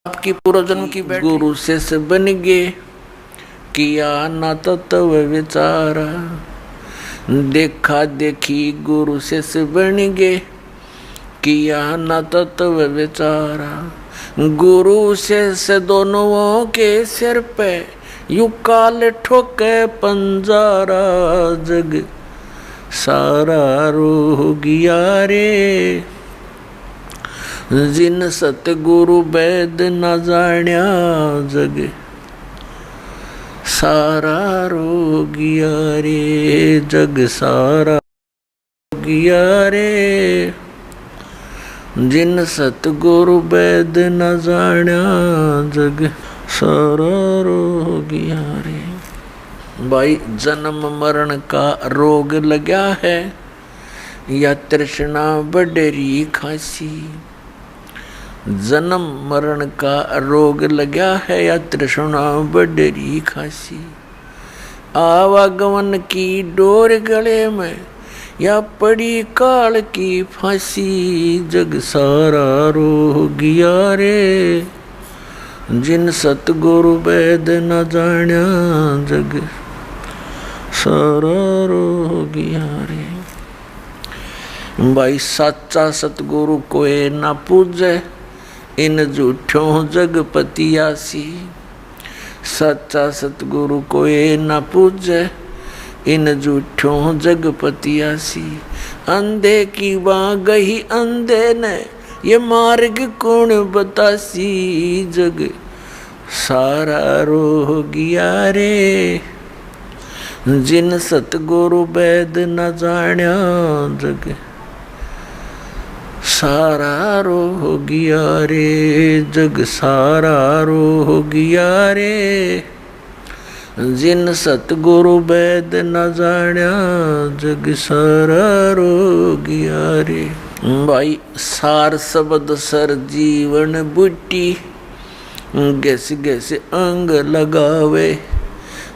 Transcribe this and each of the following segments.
आपकी पूर्व जन्म की गुरु से बन गे, किया ना तत्व विचारा। देखा देखी गुरु से बन गे, किया ना तत्व विचारा। गुरु से दोनों के सिर पे यू काल ठोके पंजारा। जग सारा रोह गया रे, जिन सतगुरु वैद न जान्या। जग सारा रो गया रे, जग सारा रो गया रे, जिन सतगुरु वैद न जान्या। जग सारा रो गया रे। भाई जन्म मरण का रोग लगा है, या तृष्णा बडरी खासी। जन्म मरण का रोग लगा है, या तृष्णा बडरी खासी। आवागमन की डोर गले में, या पड़ी काल की फांसी। जग सारा रो गया रे, जिन सतगुरु वैद न जान्या। जग सारा रो गया रे। भाई सच्चा सतगुरु कोई ना पूजे, इन झूठों जगपतियासी। सच्चा सतगुरु कोई न पूजे, इन झूठों जगपतियासी। अंधे की बाँ गही अंधे ने, ये मार्ग कौन बतासी। जग सारा रोह गया रे, जिन सतगुरु वैद न जान्या। जग सारा रोह गया रे, जग सारा रोह गया रे, जिन सतगुरु वैद न जान्या। जग सारा रोह गया रे। भाई सार शब्द सर जीवन बूटी, गैस गैस अंग लगावे।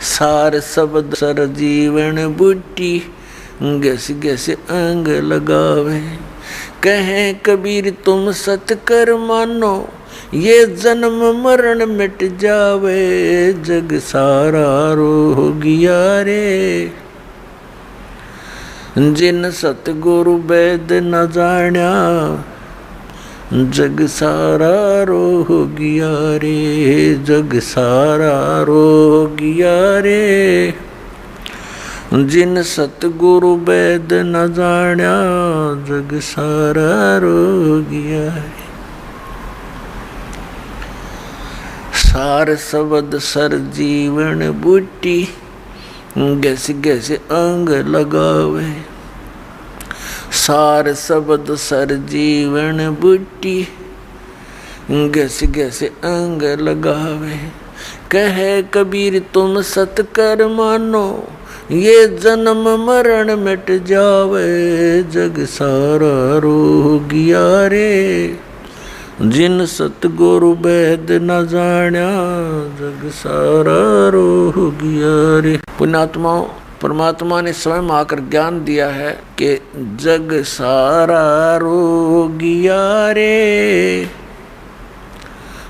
सार शब्द सर जीवन बूटी, गैस गैस अंग लगावे। कहें कबीर तुम सत कर मानो, ये जन्म मरण मिट जावे। जग सारा रोह गया रे, जिन सतगुरु वैद न जान्या। जग सारा रोह गया रे, जग सारा रोह गया रे, जिन सतगुरु वैद न जान्या। जग सारा रो गया रे। सार शब्द सर जीवन बूटी, गैस गैस अंग लगावे। सार शब्द सर जीवन बूटी, गैस गैस अंग लगावे। कहे कबीर तुम सत कर मानो, ये जन्म मरण मिट जावे। जग सारा रोह गया रे, जिन सतगुरु वैद न जान्या। जग सारा रोह गया रे। पुण्यात्माओं, परमात्मा ने स्वयं आकर ज्ञान दिया है कि जग सारा रोह गया रे,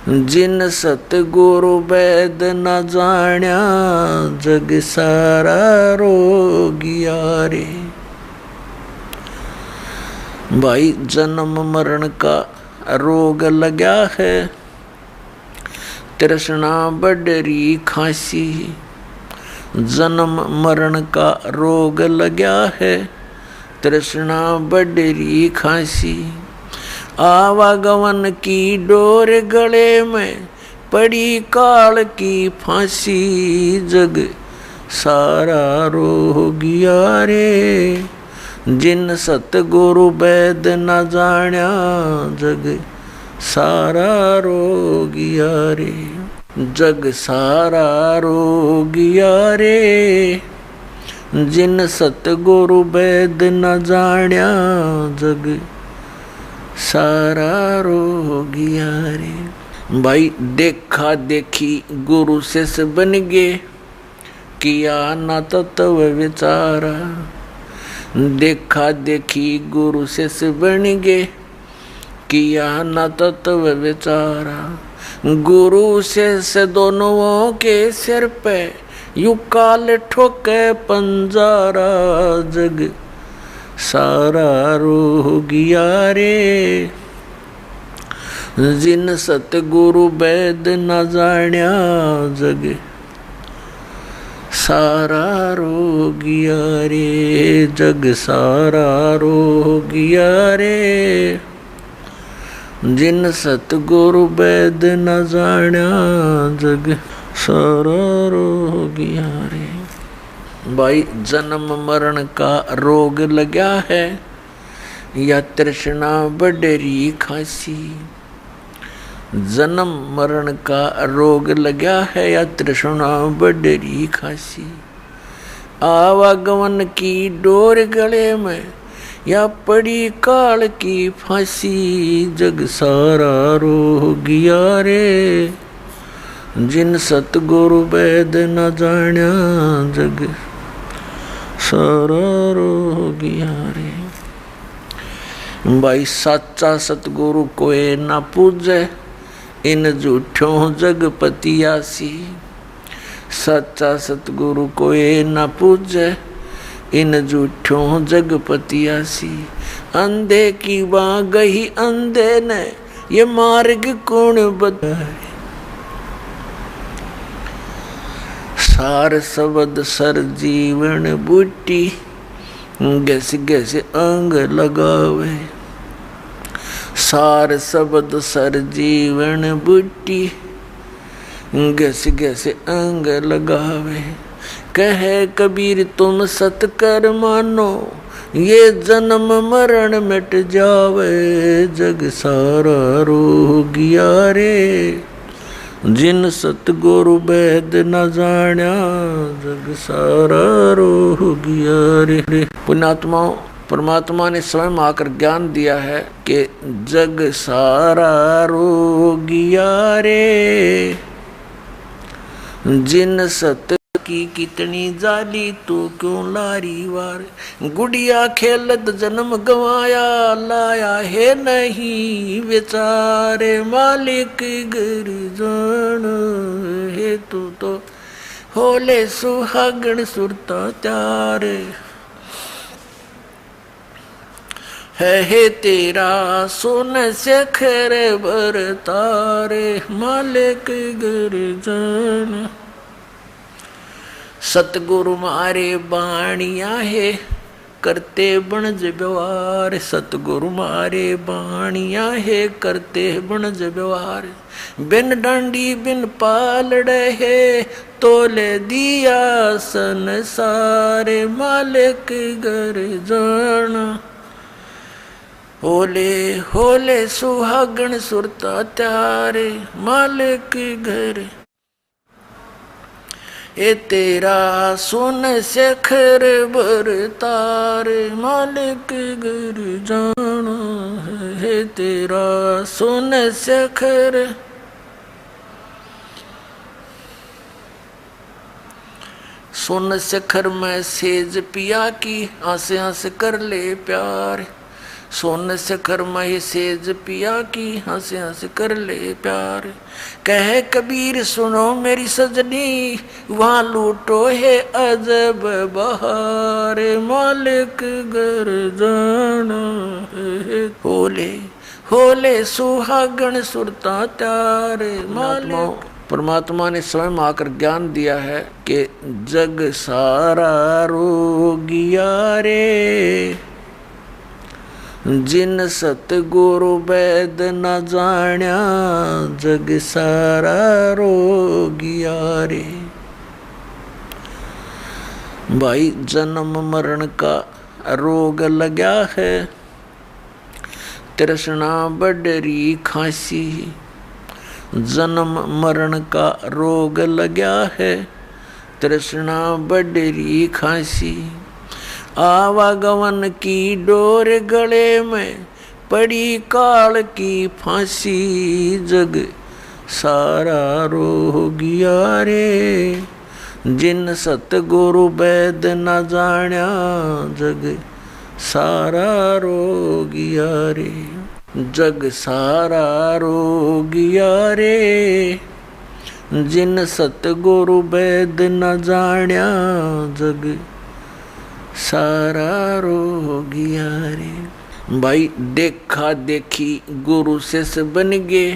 जिन सतगुरु वैद न जान्या। जग सारा रो गया रे। भाई जन्म मरण का रोग लगा है, तृष्णा बडरी खासी। जन्म मरण का रोग लगा है, तृष्णा बडरी खासी। आवागमन की डोर गले में, पड़ी काल की फांसी। जग सारा रोह गया रे, जिन सतगुरु वैद न जान्या। जग सारा रोह गया रे, जग सारा रोह गया रे, जिन सतगुरु वैद न जान्या। जग सारा रोह गया रे। भाई देखा देखी गुरु से बन गे, किया ना तत्व विचारा। देखा देखी गुरु से बन गे, किया ना तत्व विचारा। गुरु से दोनों के सिर पे यू काल ठोके पंजारा जग सारा रोगिया रे। जिन सतगुरु वैद न जाण्या जग सारा रोगिया रे जग सारा रोगिया रे। जिन सतगुरु वैद न जाण्या जग सारा रोगिया रे। भाई जन्म मरण का रोग लगा है या तृष्णा बडरी खासी। जन्म मरण का रोग लगा है या तृष्णा बडरी खासी। आवागमन की डोर गले में या पड़ी काल की फांसी जग सारा रोगिया रे। जिन सतगुरु वैद न जाण्या जग सारा रोगिया रे। भाई साचा सतगुरु कोई ना पूजे इन झूठों जगपतियासी। सच्चा सतगुरु कोई न पूजे इन झूठों जगपतियासी। अंधे की बाँ गही अंधे ने ये मार्ग कौन बताए। सार शब्द सर जीवन बूटी गैस गैस अंग लगावे। सार शब्द सर जीवन बूटी गैस गैस अंग लगावे। कहे कबीर तुम सतकर मानो ये जन्म मरण मिट जावे जग सारा रोगिया रे। जिन सतगुरु वैद न जाण्या जग सारा रोगिया रे। पुण्यात्माओं, परमात्मा ने स्वयं आकर ज्ञान दिया है कि जग सारा रोगिया रे। जिन सत की कितनी जाली तू क्यों लारी वार। गुड़िया खेलत जन्म गवाया लाया है नहीं बेचारे। मालिक गिरजन है तू तो होले सुहागण सुरता त्यारे। है तेरा सोन से खैर बरतारे। मालिक गिरजन सतगुरु मारे बाणिया है करते बनज व्यवहार। सतगुरु मारे बाणिया है करते बनज व्यवहार। बिन डांडी बिन पालड़े है तोले दिया संसारे। मालिक गिरजन होले होले सुहागण सुरता त्यारे। मालिक घर ए तेरा सोन शेखर बरतारे। मालिक घर जाना है तेरा सोन शेखर। सोन शेखर में सेज पिया की आसे आसे कर ले प्यार। सोन शेखर में सेज पिया की हंस हंस कर ले प्यार। कहे कबीर सुनो मेरी सजनी वहाँ लूटो है अजब बहार। मालिक घर जाना है होले होले सुहागण सुरता त्यारे। मालिक परमात्मा ने स्वयं आकर ज्ञान दिया है कि जग सारा रोगिया रे। जिन सतगुरु वैद न जाण्या जग सारा रोगिया रे। भाई जन्म मरण का रोग लगा है तृष्णा बडरी खांसी। जन्म मरण का रोग लगा है तृष्णा बडरी खांसी। आवागमन की डोर गले में पड़ी काल की फांसी जग सारा रोगिया रे। जिन सतगुरु वैद न जाण्या जग सारा रोगिया रे। जग सारा रोगिया रे, जिन सतगुरु वैद न जाण्या, जग सारा रोगिया रे। भाई देखा देखी गुरु शिष्य बन गे,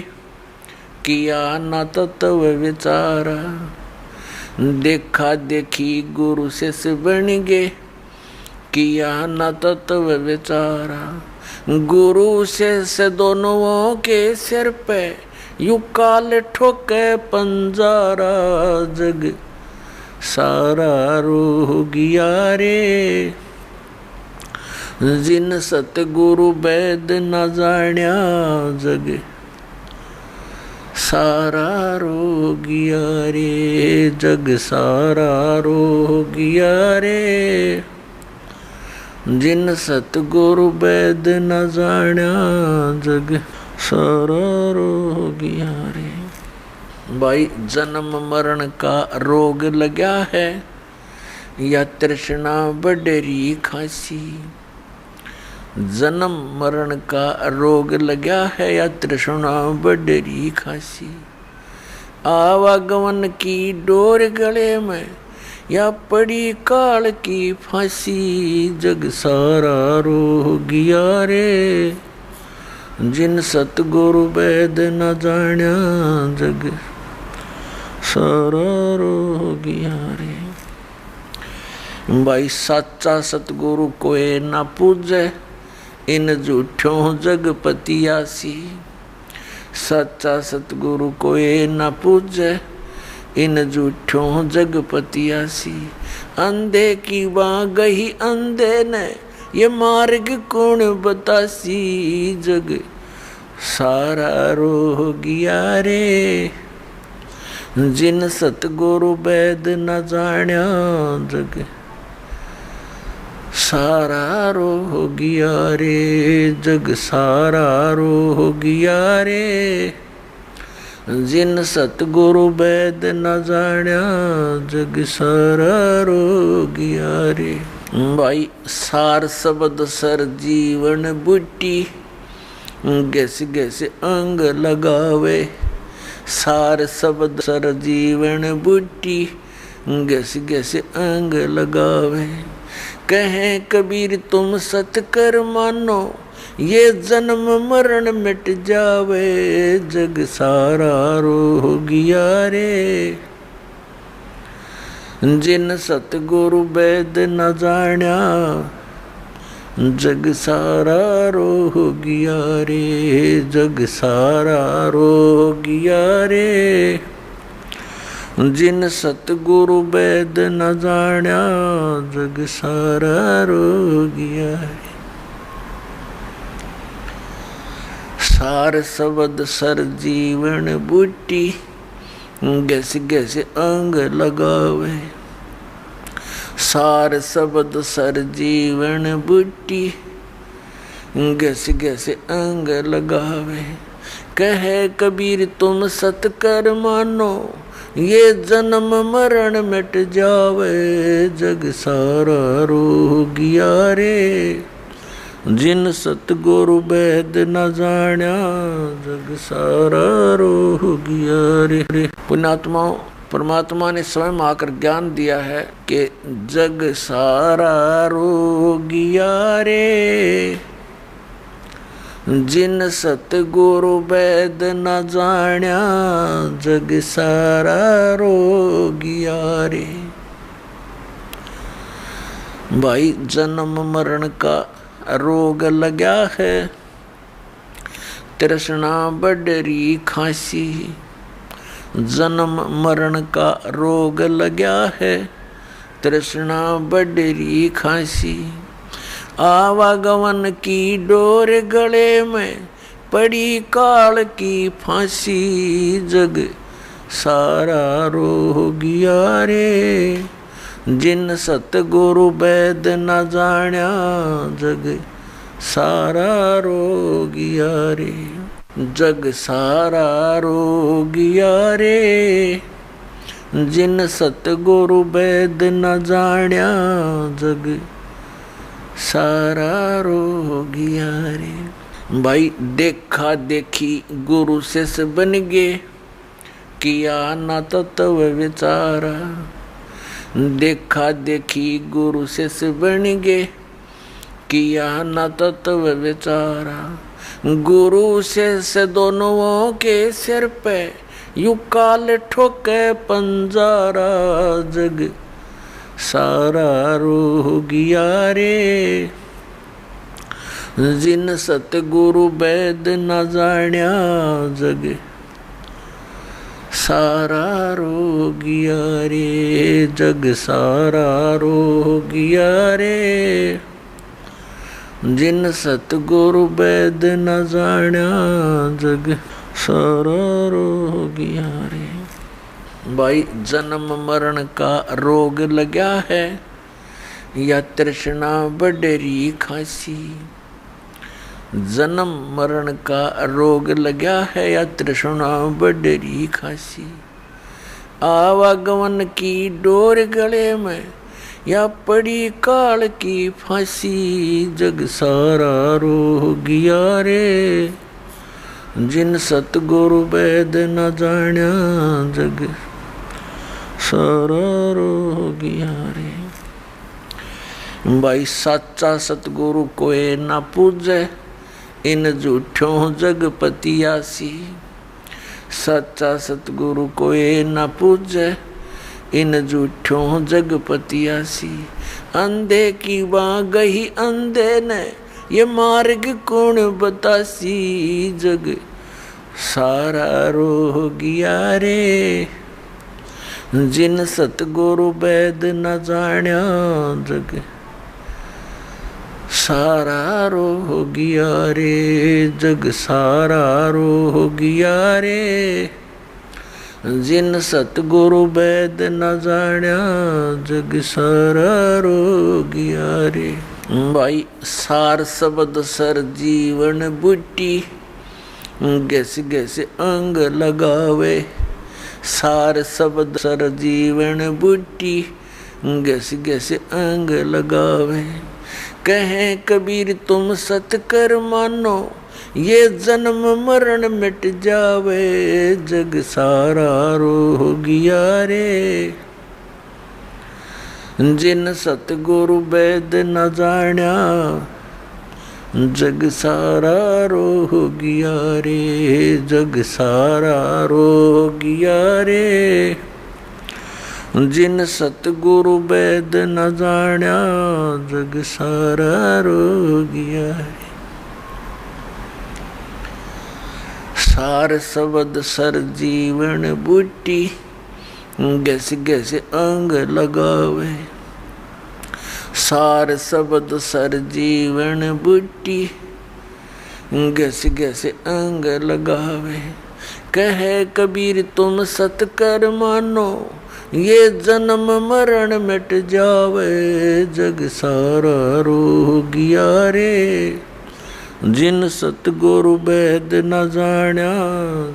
किया न तत्व विचारा। देखा देखी गुरु शिष्य बन गे, किया न तत्व विचारा। गुरु शिष्य दोनों के सिर पे यू काल ठोके पंजारा, जग सारा रोगिया रे, जिन सतगुरु वैद न जाण्या, जग सारा रोगिया रे, जग सारा रोगिया रे, जिन सतगुरु वैद न जाण्या, जग सारा रोगिया रे। भाई जन्म मरण का रोग लगा है, या तृष्णा बडरी खासी। जन्म मरण का रोग लगा है, या तृष्णा बडरी खासी। आवागमन की डोर गले में, या पड़ी काल की फांसी, जग सारा रोगिया रे, जिन सतगुरु वैद न जाण्या, जग सारा रोगिया रे। भाई सच्चा सतगुरु कोई न पूजे, इन झूठों जगपतियासी। सच्चा सतगुरु कोई न पूजे, इन झूठों जगपतियासी। अंधे की बाँ गही अंधे ने, ये मार्ग कौन बतासी, जग सारा रोगिया रे, जिन सतगुरु वैद न जाण्या, जग सारा रोगिया रे, जग सारा रोगिया रे, जिन सतगुरु वैद न जाण्या, जग सारा रोगिया रे। भाई सार शब्द सर जीवन बूटी, गैस गैस अंग लगावे। सार शब्द सर जीवन बूटी, गैस गैस अंग लगावे। कहें कबीर तुम सत कर मानो, ये जन्म मरण मिट जावे, जग सारा रोगिया रे, जिन सतगुरु वैद न जाण्या, जग सारा रोगिया रे, जग सारा रोगिया रे, जिन सतगुरु वैद न जाण्या, जग सारा रोगिया रे। सार शब्द सर जीवन बूटी, गैस गैस अंग लगावे। सार शब्द सर जीवन बूटी, गैस गैस अंग लगावे। कहे कबीर तुम सत कर मानो, ये जन्म मरण मिट जावे, जग सारा रोगिया रे, जिन सतगुरु वैद न जाण्या, जग सारा रोगिया रे। पुण्यात्माओं, परमात्मा ने स्वयं आकर ज्ञान दिया है कि जग सारा रोगिया रे, जिन सतगुरु वैद न जाण्या, जग सारा रोगिया रे। भाई जन्म मरण का रोग लगा है, तृष्णा बडरी खांसी। जन्म मरण का रोग लगा है, तृष्णा बडरी खांसी। आवागमन की डोर गले में, पड़ी काल की फांसी, जग सारा रोगिया रे, जिन सतगुरु वैद न जाण्या, जग सारा रोगिया रे, जग सारा रोगिया रे, जिन सतगुरु वैद न जाण्या, जग सारा रोगिया रे। भाई देखा देखी गुरु से बन गे, किया ना तत्व विचारा। देखा देखी गुरु से बन गे, किया न तत्व विचारा। गुरु से दोनों के सिर पे यू काल ठोके पंजारा। जग सारा रोह गया रे, जिन सतगुरु वैद न जान्या। जग सारा रो गया रे, जग सारा रो गया रे, जिन सतगुरु वैद न जान्या। जग सारा रो गया रे। भाई जन्म मरण का रोग लगा है, या तृष्णा बडरी खासी। जन्म मरण का रोग लगा है, या तृष्णा बडरी खासी। आवागमन की डोर गले में, या पड़ी काल की फांसी। जग सारा रो गया रे, जिन सतगुरु वैद न जान्या। जग सारा रो गया रे। भाई सच्चा सतगुरु कोई ना पूजे, इन झूठों जगपतियासी। सच्चा सतगुरु कोई ना पूजे, इन झूठों जगपतियासी। अंधे की बाँ गही अंधे ने, ये मार्ग कौन बतासी। जग सारा रो गया रे, जिन सतगुरु वैद न जान्या। जग सारा रो गया रे, जग सारा रो गया रे, जिन सतगुरु वैद न जान्या। जग सारा रो गया रे। भाई सार शब्द सर जीवन बूटी, गैस गैस अंग लगावे। सार शब्द सर जीवन बूटी, गैस गैस अंग लगावे। कहें कबीर तुम सत कर मानो, ये जन्म मरण मिट जावे। जग सारा रो गया रे, जिन सतगुरु वैद न जान्या। जग सारा रो गया रे, जग सारा रो गया रे, जिन सतगुरु वैद न जान्या। जग सारा रो गया रे। सार शब्द सर जीवन बूटी, गैस गैस अंग लगावे। सार शब्द सर जीवन बूटी, गैस गैस अंग लगावे। कहे कबीर तुम सत कर मानो, ये जन्म मरण मिट जावे। जग सारा रो गया रे, जिन सतगुरु वैद न जान्या।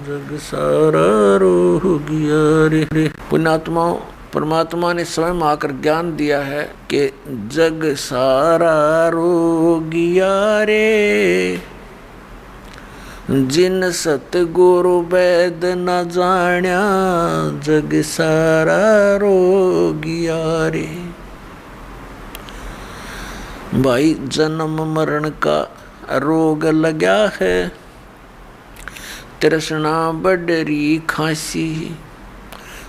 जग सारा रो गया रे। पुण्यात्माओं, परमात्मा ने स्वयं आकर ज्ञान दिया है कि जग सारा रो गया रे, जिन सतगुरु वैद न जान्या। जग सारा रो गया रे। भाई जन्म मरण का रोग लगा है, तृष्णा बडरी खासी।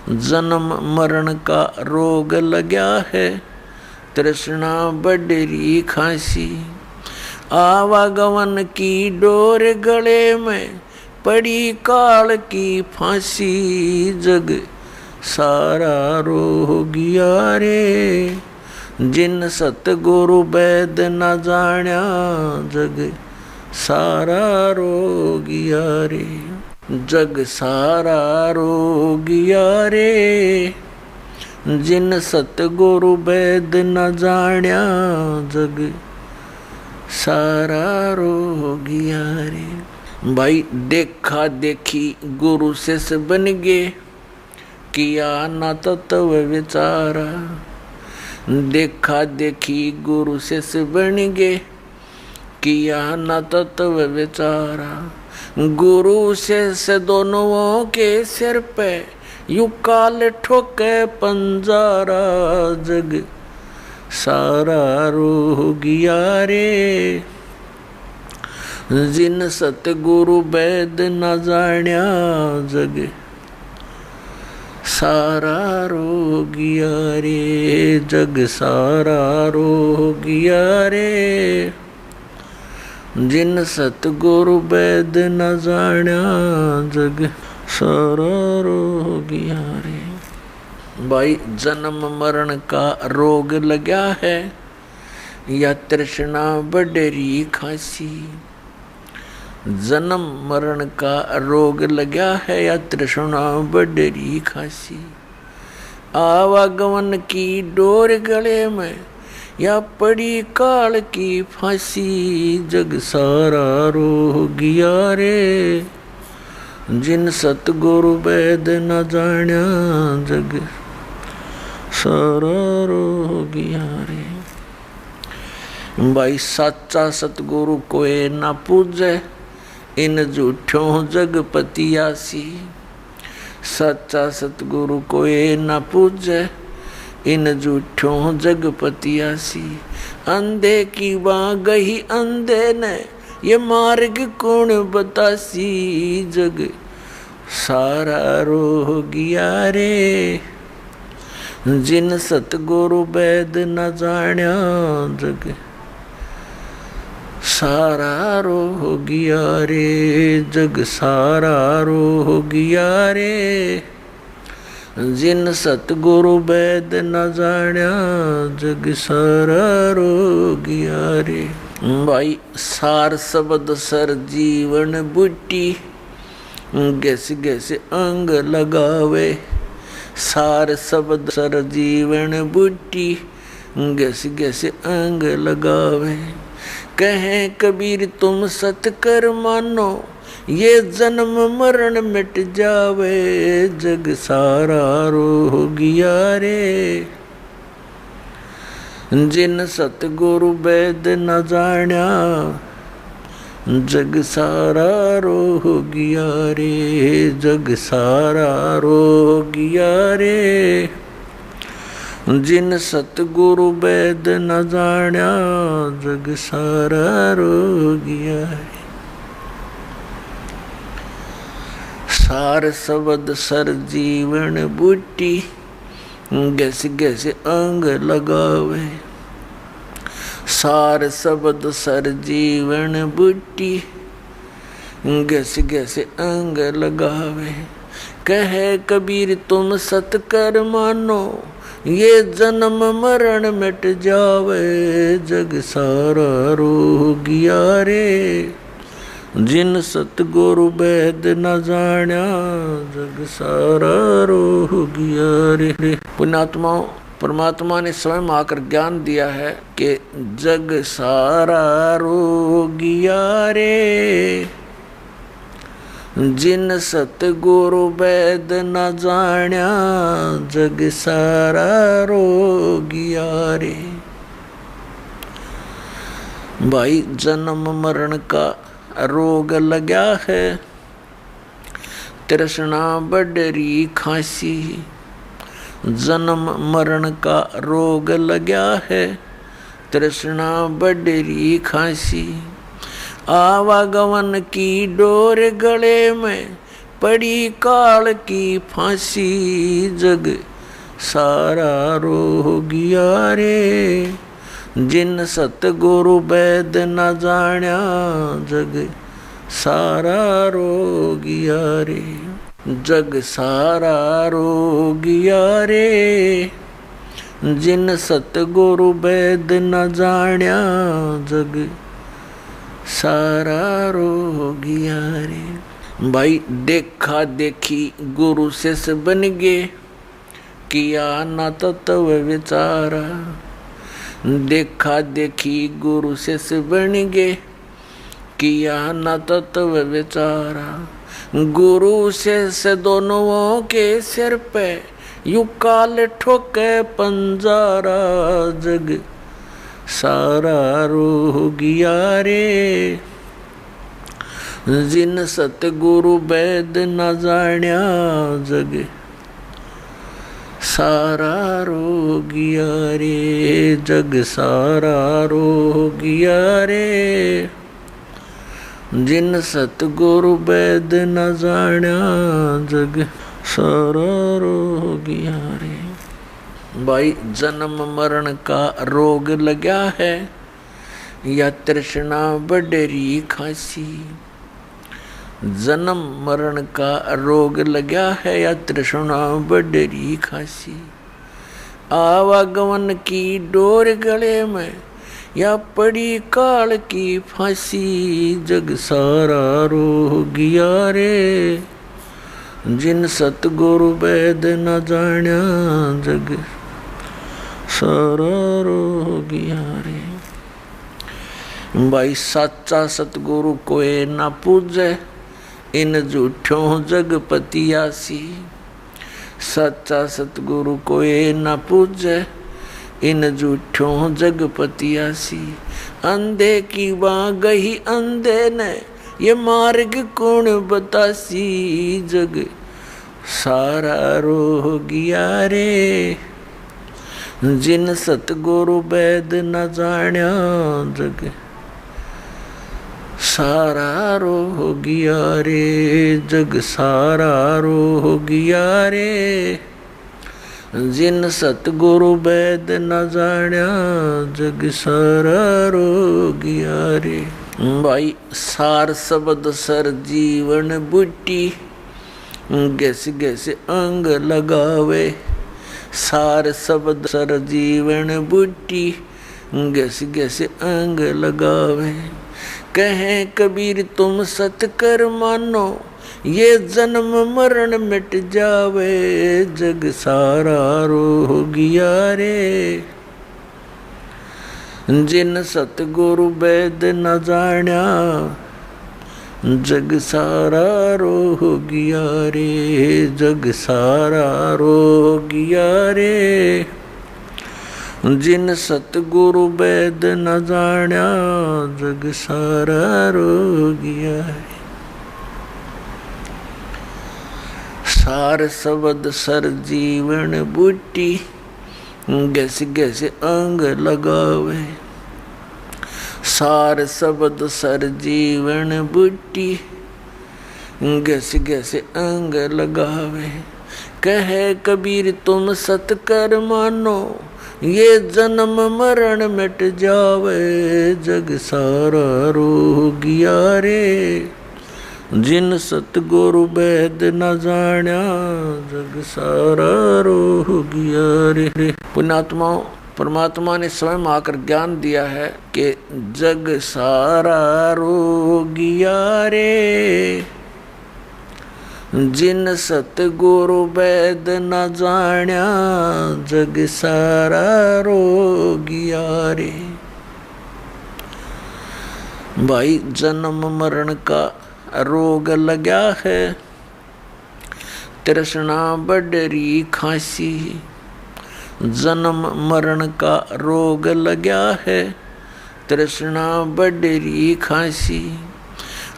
जन्म मरण का रोग लगा है, तृष्णा बडरी खासी। आवागमन की डोर गले में, पड़ी काल की फांसी। जग सारा रो गया रे, जिन सतगुरु वैद न जान्या। जग सारा रो गया रे, जग सारा रो गया रे, जिन सतगुरु वैद न जान्या। जग सारा रो गया रे। भाई देखा देखी गुरु से बन गे, किया न तत्व विचारा। देखा देखी गुरु से बन गे, किया न तत्व विचारा। गुरु से दोनों के सिर पे यू काल ठोके पंजारा। जग सारा रोगिया रे जिन सतगुरु वैद न जाण्या। जग सारा रोगिया रे जग सारा रोगिया रे जिन सतगुरु वैद न जाण्या। जग सारा रोगिया रे। भाई जन्म मरण का रोग लगा है या तृष्णा बडरी खासी। जन्म मरण का रोग लगा है या तृष्णा बडरी खासी। आवागमन की डोर गले में या पड़ी काल की फांसी। जग सारा रोगिया रे जिन सतगुरु वैद न जाण्या। जग सारा रोगिया रे। भाई साचा सतगुरु कोई न पूजे इन झूठों जगपतियासी। सच्चा सतगुरु कोई न पूजे इन झूठों जगपतियासी। अंधे की बाँ गही अंधे ने ये मार्ग कौन बतासी। जग सारा रोगिया रे जिन सतगुरु वैद न जाण्या। जग सारा रोगिया रे जग सारा रोगिया रे जिन सतगुरु वैद न जाण्या। जग सारा रोगिया रे। भाई सार शब्द सर जीवन बूटी गैस गैस अंग लगावे। सार शब्द सर जीवन बूटी गैस गैस अंग लगावे। कहें कबीर तुम सत कर मानो ये जन्म मरण मिट जावे। जग सारा रोगिया रे जिन सतगुरु वैद न जाण्या। जग सारा रोगिया रे जग सारा रोगिया रे जिन सतगुरु वैद न जाण्या। जग सारा रोगिया रे। सार शब्द सर जीवन बूटी गैस गैस अंग लगावे। सार शब्द सर जीवन बूटी गैस गैस अंग लगावे। कहे कबीर तुम सत कर मानो ये जन्म मरण मिट जावे। जग सारा रोगिया रे जिन सतगुरु वैद न जाण्या। जग सारा रोगिया रे। पुण्यात्माओं परमात्मा ने स्वयं आकर ज्ञान दिया है कि जग सारा रोगिया रे जिन सतगुरु वैद न जाण्या। जग सारा रोगिया रे। भाई जन्म मरण का रोग लगा है तृष्णा बडरी खासी। जन्म मरण का रोग लगा है तृष्णा बडरी खासी। आवागमन की डोर गले में पड़ी काल की फांसी। जग सारा रोगिया रे जिन सतगुरु वैद न जाण्या। जग सारा रोगिया रे जग सारा रोगिया रे जिन सतगुरु वैद न जाण्या। जग सारा रोगिया रे। भाई देखा देखी गुरु शिष्य बन गे किया न तत्व विचारा। देखा देखी गुरु शिष्य बन गे किया न तत्व विचारा। गुरु शिष्य दोनों के सिर पे यू काल ठोके पंजारा। जग सारा रोगिया रे। जिन सतगुरु वैद न जाण्या जग सारा रोगिया रे। जग सारा रोगिया रे। जिन सतगुरु वैद न जाण्या जग सारा रोगिया रे। भाई जन्म मरण का रोग लगा है या तृष्णा बडरी खासी। जन्म मरण का रोग लगा है या तृष्णा बडरी खासी। आवागमन की डोर गले में या पड़ी काल की फांसी। जग सारा रोगिया रे। जिन सतगुरु वैद न जाण्या जग सारा रोगिया रे। भाई साचा सतगुरु कोई न पूजे इन झूठों जगपतियासी। सच्चा सतगुरु कोई न पूजे इन झूठों जगपतियासी। अंधे की बाँ गही अंधे ने ये मार्ग कौन बतासी। जग सारा रोगिया रे। जिन सतगुरु वैद न जाण्या जग सारा रोगिया रे। जग सारा रोगिया रे। जिन सतगुरु वैद न जाण्या जग सारा रोगिया रे। भाई सार शब्द सर जीवन बूटी गैस गैस अंग लगावे। सार शब्द सर जीवन बूटी गैस गैस अंग लगावे। कहें कबीर तुम सत कर मानो ये जन्म मरण मिट जावे। जग सारा रोगिया रे। जिन सतगुरु वैद न जाण्या जग सारा रोगिया रे। जग सारा रोगिया रे। जिन सतगुरु वैद न जाण्या जग सारा रोगिया रे। सार शब्द सर जीवन बूटी गैस गैस अंग लगावे। सार शब्द सर जीवन बूटी गैस गैस अंग लगावे। कहे कबीर तुम सत कर मानो ये जन्म मरण मिट जावे। जग सारा रोगिया रे। जिन सतगुरु वैद न जाण्या जग सारा रोगिया रे। पुण्यात्माओं, परमात्मा ने स्वयं आकर ज्ञान दिया है कि जग सारा रोगिया रे। जिन सतगुरु वैद न जाण्या जग सारा रोगिया रे। भाई जन्म मरण का रोग लगा है तृष्णा बडरी खासी। जन्म मरण का रोग लगा है तृष्णा बडरी खासी।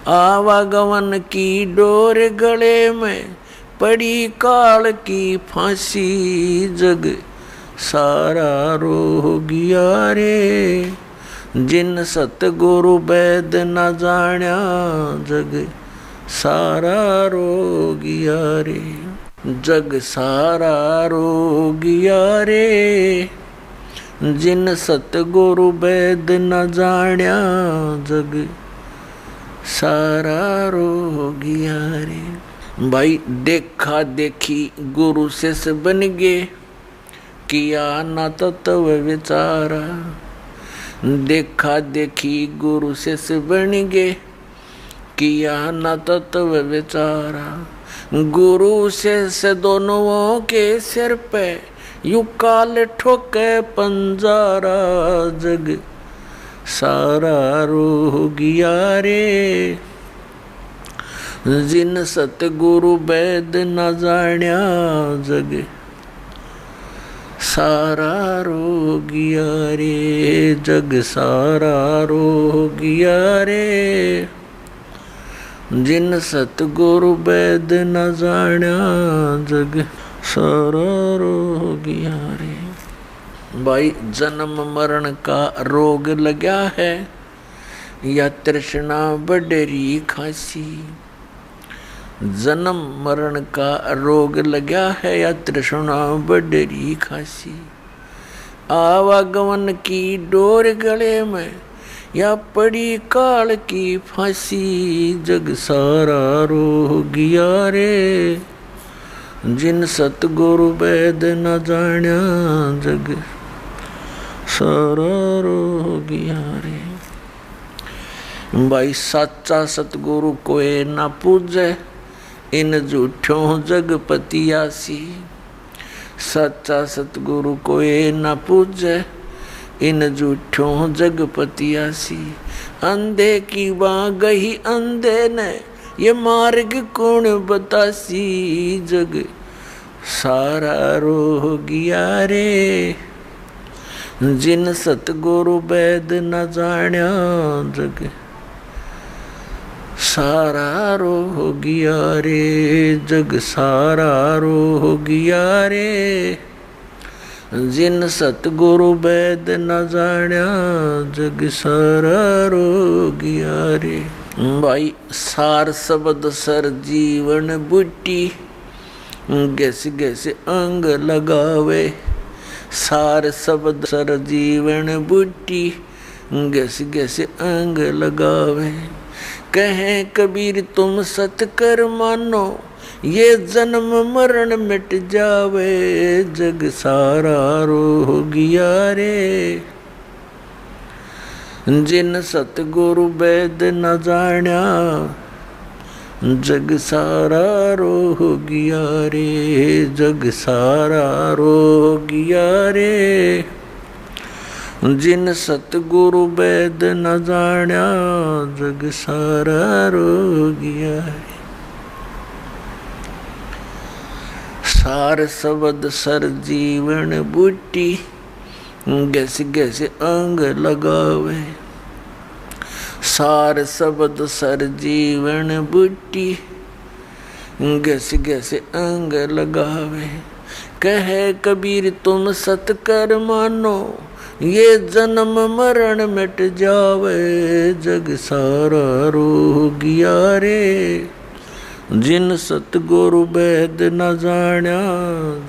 आवागमन की डोर गले में पड़ी काल की फांसी। जग सारा रोगिया रे। जिन सतगुरु वैद न जाण्या जग सारा रोगिया रे। जग सारा रोगिया रे। जिन सतगुरु वैद न जाण्या जग सारा रोगिया रे। भाई देखा देखी गुरु शिष्य बन गे किया न तत्व विचारा। देखा देखी गुरु शिष्य बन गे किया न तत्व विचारा। गुरु शिष्य दोनों के सिर पे यू काल ठोके पंजारा। जग सारा रोगिया रे। जिन सतगुरु वैद न जाण्या जग सारा रोगिया रे, जग सारा रोगिया रे। जिन सतगुरु वैद न जाण्या, जग सारा रोगिया रे। भाई जन्म मरण का रोग लगा है, या तृष्णा बडरी खासी। जन्म मरण का रोग लगा है, या तृष्णा बडरी खासी। आवागमन की डोर गले में, या पड़ी काल की फांसी। जग सारा रोगिया रे, जिन सतगुरु वैद न जाण्या, जग सारा रोगिया रे। भाई साचा सतगुरु कोई ना पूजे, इन झूठों जगपतियासी। सच्चा सतगुरु कोई ना पूजे, इन झूठों जगपतियासी। अंधे की बाँ गही अंधे ने, ये मार्ग कौन बतासी। जग सारा रोगिया रे, जिन सतगुरु वैद न जाण्या, जग सारा रोगिया रे। जग सारा रोगिया रे, जिन सतगुरु वैद न जाण्या, जग सारा रोगिया रे। भाई सार शब्द सर जीवन बूटी, गैस गैस अंग लगावे। सार शब्द सर जीवन बूटी, गैस गैस अंग लगावे। कहें कबीर तुम सत कर मानो, ये जन्म मरण मिट जावे। जग सारा रोगिया रे, जिन सतगुरु वैद न जाण्या, जग सारा रोगिया रे। जग सारा रोगिया रे, जिन सतगुरु वैद न जाण्या, जग सारा रोगिया रे। सार शब्द सर जीवन बूटी, गैस गैस अंग लगावे। सार शब्द सर जीवन बूटी, गैस गैस अंग लगावे। कहे कबीर तुम सत कर मानो, ये जन्म मरण मिट जावे। जग सारा रोगिया रे, जिन सतगुरु वैद न जाण्या,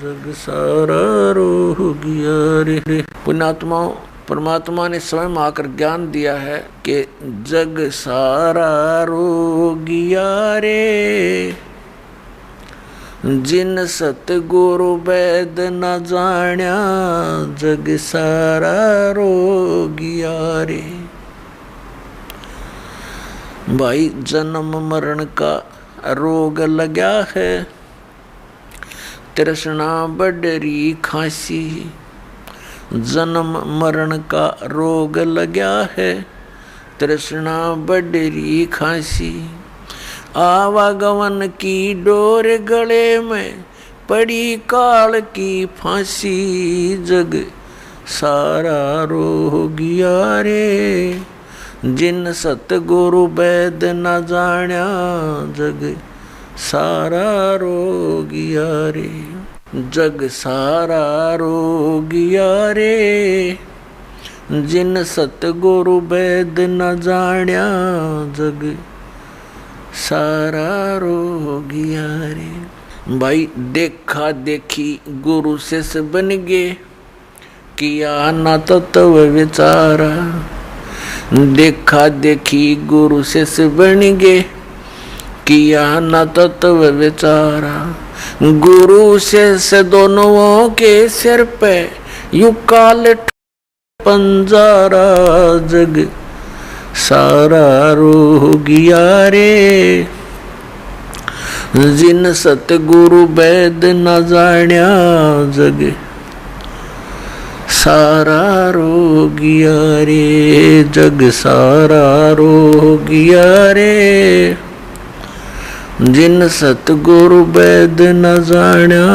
जग सारा रोगिया रे। पुण्यात्मा परमात्मा ने स्वयं आकर ज्ञान दिया है कि जग सारा रोगिया रे, जिन सतगुरु वैद न जाण्या, जग सारा रोगिया रे। भाई जन्म मरण का रोग लगा है, तृष्णा बडरी खासी। जन्म मरण का रोग लगा है, तृष्णा बडरी खासी। आवागमन की डोर गले में, पड़ी काल की फांसी। जग सारा रोगिया रे, जिन सतगुरु वैद न जाण्या, जग सारा रोगिया रे। जग सारा रोगिया रे, जिन सतगुरु वैद न जाण्या, जग सारा रोगिया रे। भाई देखा देखी गुरु शिष्य बन गे, किया ना तत्व विचारा। देखा देखी गुरु शिष्य बन गे, किया ना तत्व विचारा। गुरु शिष्य दोनों के सिर पे यू काल पंजारा। जग सारा रोगिया रे, जिन सतगुरु वैद न जाण्या, जग सारा रोगिया रे। जग सारा रोगिया रे, जिन सतगुरु वैद न जाण्या,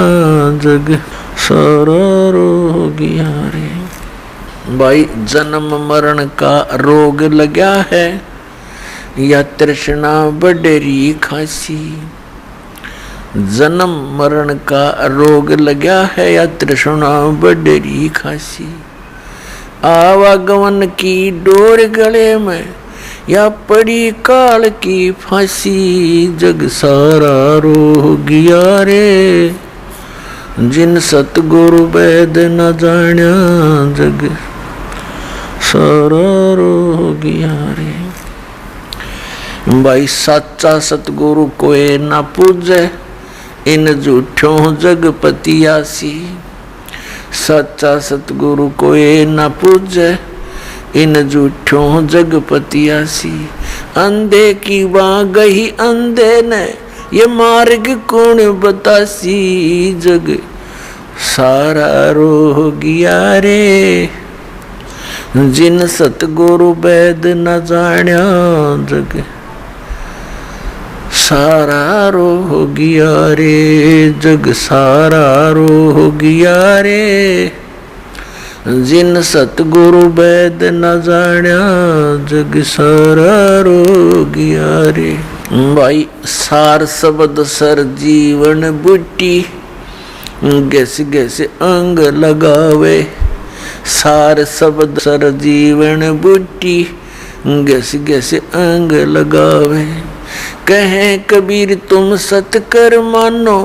जग सारा रोगिया रे। भाई जन्म मरण का रोग लगा है या तृष्णा बडेरी खासी। जन्म मरण का रोग लगा है या तृष्णा बडेरी खासी। आवागमन की डोर गले में या पड़ी काल की फांसी। जग सारा रोगिया रे जिन सतगुरु वैद न जान्या। जग सारा रोगिया रे। भाई सच्चा सतगुरु कोई ना पूजे इन झूठों जगपति आसी। सच्चा सतगुरु कोई ना पूजे इन झूठों जगपति आसी। अंधे की वहाँ गही अंधे ने ये मार्ग कौन बतासी। जग सारा रोगिया रे जिन सतगुरु वैद न जान्या। जग सारा रोगिया रे जग सारा रोगिया रे जिन सतगुरु वैद न जान्या। जग सारा रोगिया रे। भाई सार शब्द सर जीवन बूटी गैस गैस अंग लगावे। सार शब्द सर जीवन बूटी गैस गैस अंग लगावे। कहें कबीर तुम सतकर मानो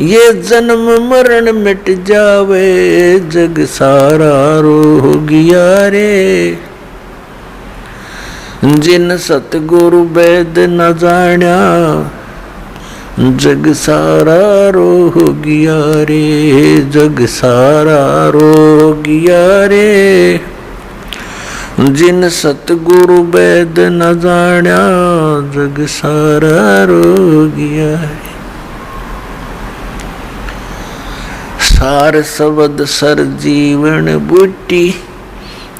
ये जन्म मरण मिट जावे। जग सारा रोगिया रे जिन सतगुरु वैद न जान्या। जग सारा रोगिया रे जग सारा रोगिया रे जिन सतगुरु वैद न जान्या। जग सारा रोगिया रे। सार शब्द सर जीवन बूटी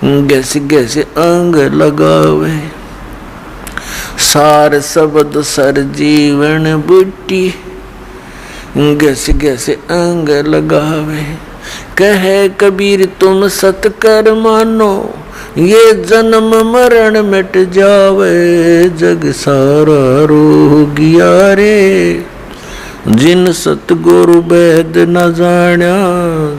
गैस गैस अंग लगावे। सार शब्द सर जीवन बूटी गैस गैस अंग लगावे। कहे कबीर तुम सतकर मानो ये जन्म मरण मिट जावे। जग सारा रोगिया रे जिन सतगुरु वैद न जान्या।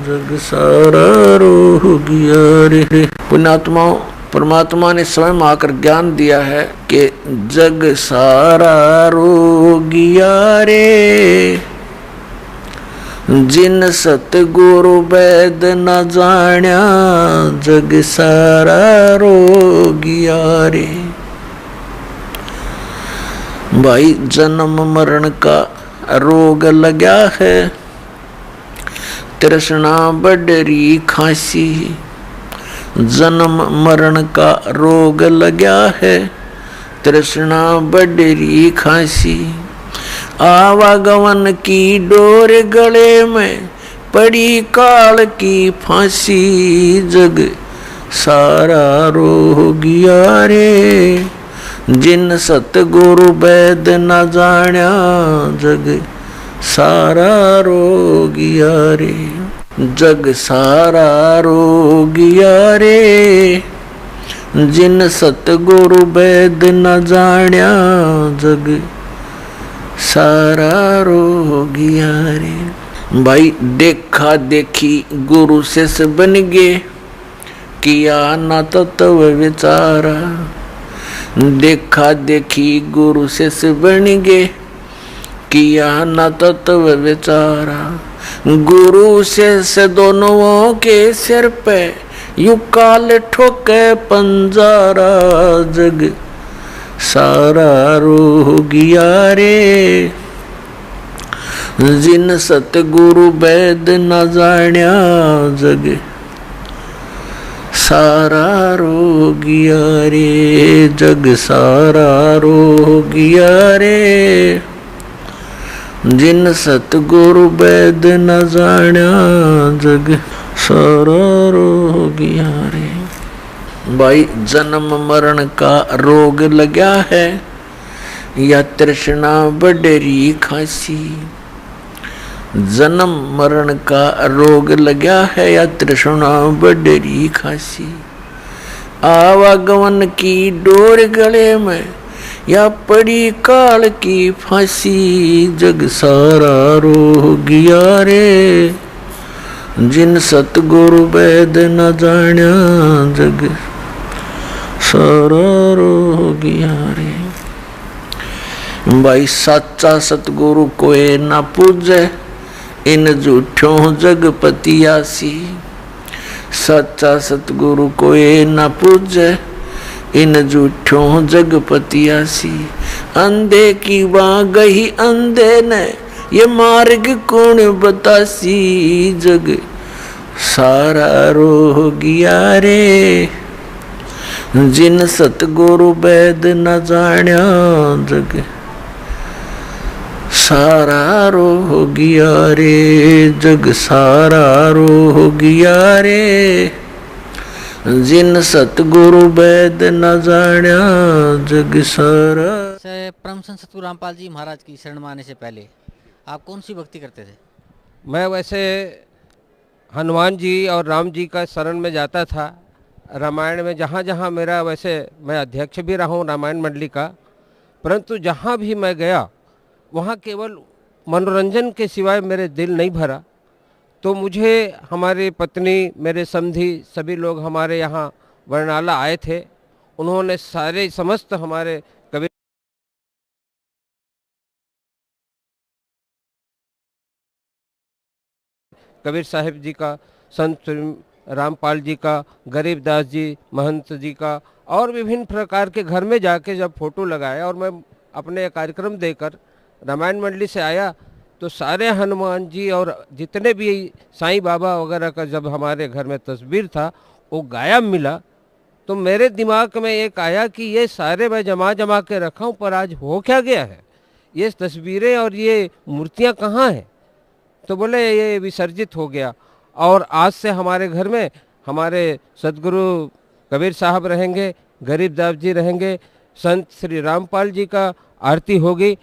जग सारा रोगिया रे। पुण्यात्माओं परमात्मा ने स्वयं आकर ज्ञान दिया है कि जग सारा रोगिया रे जिन सतगुरु वैद न जान्या। जग सारा रोगिया रे। भाई जन्म मरण का रोग लगा है तृष्णा बडरी खांसी। जन्म मरण का रोग लगा है तृष्णा बडरी खांसी। आवागमन की डोर गले में पड़ी काल की फांसी। जग सारा रोगिया रे जिन सतगुरु वैद न जान्या। जग सारा रोगिया रे जग सारा रोगिया रे जिन सतगुरु वैद न जान्या। जग सारा रोगिया रे। भाई देखा देखी गुरु से बन गे किया न तत्व विचारा। देखा देखी गुरु से बन गे किया न तत्व विचारा। गुरु से दोनों के सिर पे यू काल ठोके पंजारा। जग सारा रोगिया रे जिन सतगुरु वैद न जान्या। जग सारा रोगिया रे जग सारा रोगिया रे जिन सतगुरु वैद न जान्या। जग सारा रोगिया रे। भाई जन्म मरण का रोग लगा है या तृष्णा बडरी खांसी। जन्म मरण का रोग लगा है या तृष्णा बडरी खासी। आवागमन की डोर गले में या पड़ी काल की फांसी। जग सारा रोगिया रे जिन सतगुरु वैद न जान्या। जग सारा रोगिया रे। भाई सच्चा सतगुरु कोई न पूजे इन झूठों जगपतियासी। सच्चा सतगुरु कोई न पूजे इन झूठों जगपतियासी। अंधे की वहाँ गही अंधे ने ये मार्ग कौन बतासी। जग सारा रोगिया रे जिन सतगुरु वैद न जान्या। जग सारा रोगिया रे। जग सारा रोगिया रे जिन सतगुरु वैद न जान्या। जग सारा। परम संत सतगुरु रामपाल जी महाराज की शरण में आने से पहले आप कौन सी भक्ति करते थे? मैं वैसे हनुमान जी और राम जी का शरण में जाता था। रामायण में जहाँ जहाँ मेरा, वैसे मैं अध्यक्ष भी रहा हूँ रामायण मंडली का, परंतु जहाँ भी मैं गया वहाँ केवल मनोरंजन के सिवाय मेरे दिल नहीं भरा। तो मुझे हमारी पत्नी, मेरे समधी, सभी लोग हमारे यहाँ बरनाला आए थे। उन्होंने सारे समस्त हमारे कबीर साहिब जी का, संत रामपाल जी का, गरीबदास जी महंत जी का और विभिन्न प्रकार के घर में जाके जब फोटो लगाया और मैं अपने कार्यक्रम देकर रामायण मंडली से आया तो सारे हनुमान जी और जितने भी साईं बाबा वगैरह का जब हमारे घर में तस्वीर था वो गायब मिला। तो मेरे दिमाग में एक आया कि ये सारे मैं जमा जमा के रखा हूँ, पर आज हो क्या गया है, ये तस्वीरें और ये मूर्तियाँ कहाँ हैं? तो बोले ये विसर्जित हो गया। और आज से हमारे घर में हमारे सदगुरु कबीर साहब रहेंगे, गरीबदास जी रहेंगे, संत श्री रामपाल जी का आरती होगी।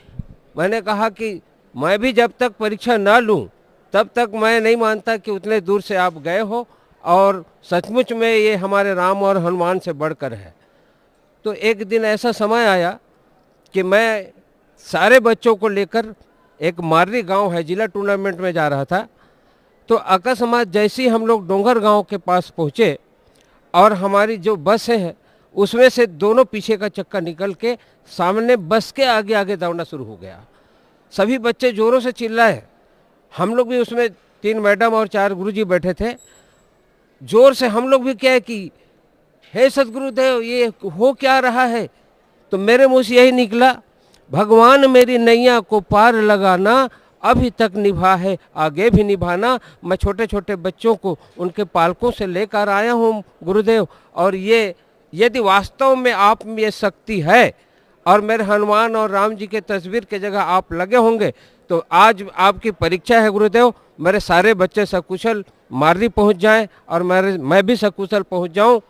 मैंने कहा कि मैं भी जब तक परीक्षा ना लूं तब तक मैं नहीं मानता कि उतने दूर से आप गए हो और सचमुच में ये हमारे राम और हनुमान से बढ़कर है। तो एक दिन ऐसा समय आया कि मैं सारे बच्चों को लेकर एक मार्री गांव है, जिला टूर्नामेंट में जा रहा था। तो अकस्मात जैसे ही हम लोग डोंगर गांव के पास पहुँचे और हमारी जो बस है उसमें से दोनों पीछे का चक्का निकल के सामने बस के आगे आगे दौड़ना शुरू हो गया। सभी बच्चे जोरों से चिल्लाए। हम लोग भी उसमें 3 मैडम और 4 गुरुजी बैठे थे। जोर से हम लोग भी क्या है कि हे सतगुरुदेव ये हो क्या रहा है? तो मेरे मुँह से यही निकला, भगवान मेरी नैया को पार लगाना अभी तक निभा है, आगे भी निभाना। मैं छोटे छोटे बच्चों को उनके पालकों से लेकर आया हूँ गुरुदेव, और ये यदि वास्तव में आप में ये शक्ति है और मेरे हनुमान और राम जी के तस्वीर के जगह आप लगे होंगे तो आज आपकी परीक्षा है गुरुदेव, मेरे सारे बच्चे सकुशल मार्री पहुंच जाएं और मैं भी सकुशल पहुंच जाऊं।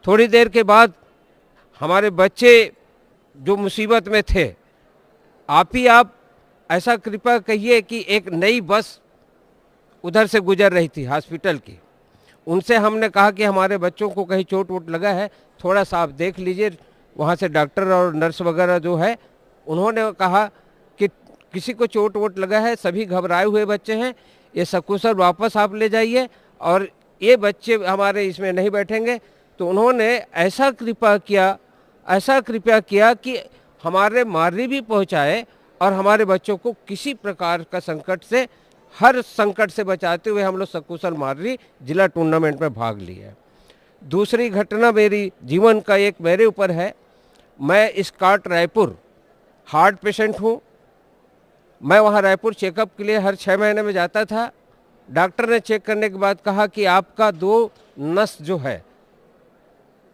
थोड़ी देर के बाद हमारे बच्चे जो मुसीबत में थे, आप ऐसा कृपया कहिए कि एक नई बस उधर से गुजर रही थी हॉस्पिटल की। उनसे हमने कहा कि हमारे बच्चों को कहीं चोट वोट लगा है, थोड़ा सा आप देख लीजिए। वहाँ से डॉक्टर और नर्स वगैरह जो है उन्होंने कहा कि किसी को चोट वोट लगा है, सभी घबराए हुए बच्चे हैं, ये सकुशल वापस आप ले जाइए और ये बच्चे हमारे इसमें नहीं बैठेंगे। तो उन्होंने ऐसा कृपया किया कि हमारे मार्री भी पहुँचाए और हमारे बच्चों को किसी प्रकार का संकट से, हर संकट से बचाते हुए हम लोग सकुशल मार्री जिला टूर्नामेंट में भाग लिए। दूसरी घटना मेरी जीवन का एक मेरे ऊपर है। मैं स्कॉट रायपुर हार्ट पेशेंट हूँ। मैं वहाँ रायपुर चेकअप के लिए हर 6 महीने में जाता था। डॉक्टर ने चेक करने के बाद कहा कि आपका 2 नस जो है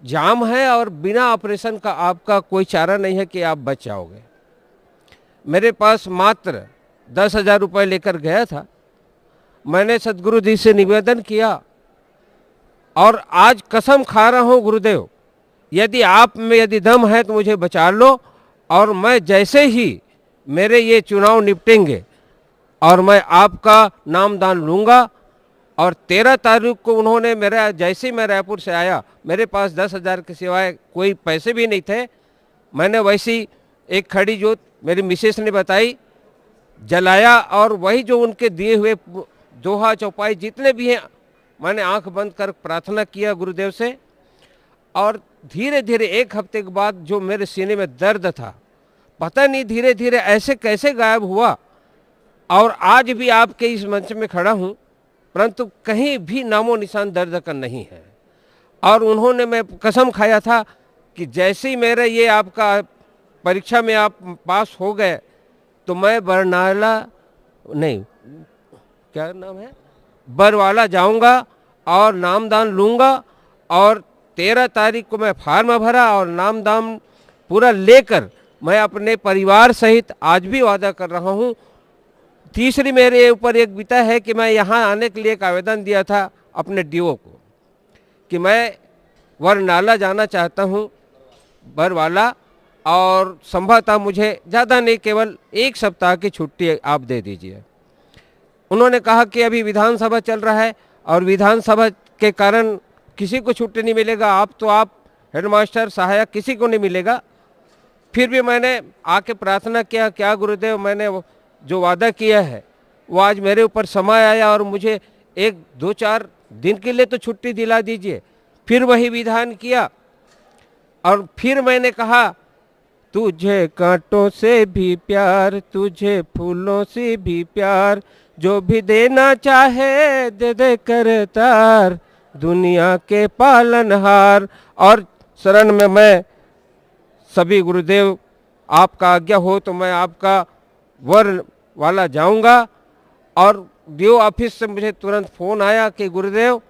जाम है और बिना ऑपरेशन का आपका कोई चारा नहीं है कि आप बच जाओगे। मेरे पास मात्र 10,000 रुपये लेकर गया था। मैंने सदगुरु जी से निवेदन किया और आज कसम खा रहा हूँ गुरुदेव, यदि आप में यदि दम है तो मुझे बचा लो, और मैं जैसे ही मेरे ये चुनाव निपटेंगे और मैं आपका नामदान लूँगा। और 13 तारीख को उन्होंने मेरा, जैसे ही मैं रायपुर से आया, मेरे पास 10,000 के सिवाय कोई पैसे भी नहीं थे। मैंने वैसी एक खड़ी जोत मेरी मिसेस ने बताई, जलाया, और वही जो उनके दिए हुए दोहा चौपाई जितने भी हैं, मैंने आंख बंद कर प्रार्थना किया गुरुदेव से। और धीरे धीरे 1 हफ्ते के बाद जो मेरे सीने में दर्द था, पता नहीं धीरे धीरे ऐसे कैसे गायब हुआ। और आज भी आपके इस मंच में खड़ा हूँ, परंतु कहीं भी नामो निशान दर्द का नहीं है। और उन्होंने, मैं कसम खाया था कि जैसे ही मेरा ये आपका परीक्षा में आप पास हो गए तो मैं बरनाला नहीं, क्या नाम है, बरवाला जाऊंगा और नामदान लूँगा। और 13 तारीख को मैं फार्म भरा और नामदान पूरा लेकर मैं अपने परिवार सहित आज भी वादा कर रहा हूँ। तीसरी मेरे ऊपर एक बीता है कि मैं यहाँ आने के लिए एक आवेदन दिया था अपने डीओ को कि मैं बरनाला जाना चाहता हूँ, बरवाला, और संभवतः मुझे ज़्यादा नहीं, केवल 1 सप्ताह की छुट्टी आप दे दीजिए। उन्होंने कहा कि अभी विधानसभा चल रहा है और विधानसभा के कारण किसी को छुट्टी नहीं मिलेगा, आप हेडमास्टर, सहायक, किसी को नहीं मिलेगा। फिर भी मैंने आके प्रार्थना किया, क्या गुरुदेव, मैंने जो वादा किया है वो आज मेरे ऊपर समय आया और मुझे 1-2-4 दिन के लिए तो छुट्टी दिला दीजिए। फिर वही विधान किया और फिर मैंने कहा, तुझे कांटों से भी प्यार, तुझे फूलों से भी प्यार, जो भी देना चाहे दे दे करतार, दुनिया के पालनहार। और शरण में मैं सभी गुरुदेव, आपका आज्ञा हो तो मैं आपका बरवाला जाऊंगा। और डीओ ऑफिस से मुझे तुरंत फ़ोन आया कि गुरुदेव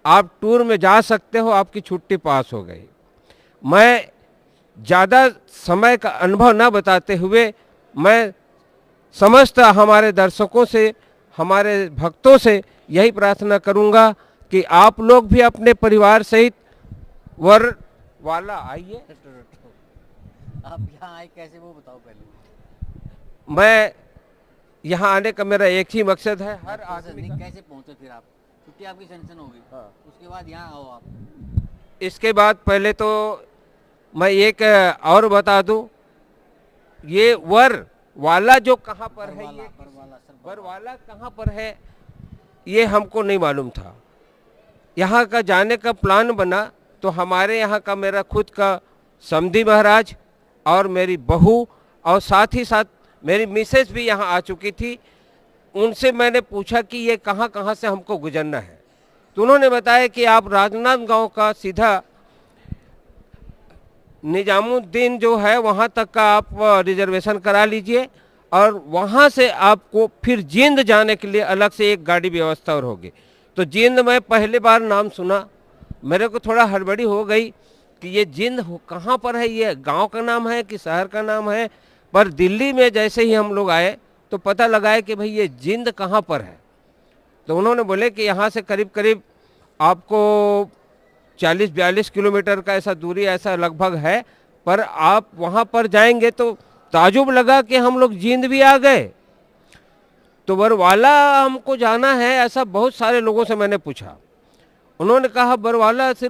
आप टूर में जा सकते हो, आपकी छुट्टी पास हो गई। मैं ज़्यादा समय का अनुभव न बताते हुए मैं समस्त हमारे दर्शकों से, हमारे भक्तों से यही प्रार्थना करूंगा कि आप लोग भी अपने परिवार सहित बरवाला आइए। आप यहाँ आए कैसे वो बताओ पहले। मैं यहाँ आने का मेरा एक ही मकसद है, हर आदमी का। कैसे पहुँचे फिर आप, छुट्टी आपकी सैंक्शन होगी, हाँ। उसके बाद यहाँ आओ आप। इसके बाद पहले तो मैं एक और बता दूं, ये बरवाला जो कहाँ पर है, ये बरवाला कहाँ पर है ये हमको नहीं मालूम था। यहाँ का जाने का प्लान बना तो हमारे यहाँ का मेरा खुद का समधी महाराज और मेरी बहू और साथ ही साथ मेरी मिसेस भी यहाँ आ चुकी थी। उनसे मैंने पूछा कि ये कहाँ कहाँ से हमको गुजरना है, तो उन्होंने बताया कि आप राजनांदगांव का सीधा निजामुद्दीन जो है वहाँ तक का आप रिजर्वेशन करा लीजिए और वहाँ से आपको फिर जींद जाने के लिए अलग से एक गाड़ी व्यवस्था और होगी। तो जींद में पहली बार नाम सुना, मेरे को थोड़ा हड़बड़ी हो गई कि ये जींद कहाँ पर है, ये गांव का नाम है कि शहर का नाम है। पर दिल्ली में जैसे ही हम लोग आए तो पता लगा कि भाई ये जींद कहाँ पर है। तो उन्होंने बोले कि यहाँ से करीब करीब आपको 40-42 किलोमीटर का ऐसा दूरी ऐसा लगभग है, पर आप वहाँ पर जाएंगे तो ताजुब लगा कि हम लोग जींद भी आ गए। तो बरवाला हमको जाना है, ऐसा बहुत सारे लोगों से मैंने पूछा। उन्होंने कहा बरवाला सिर्फ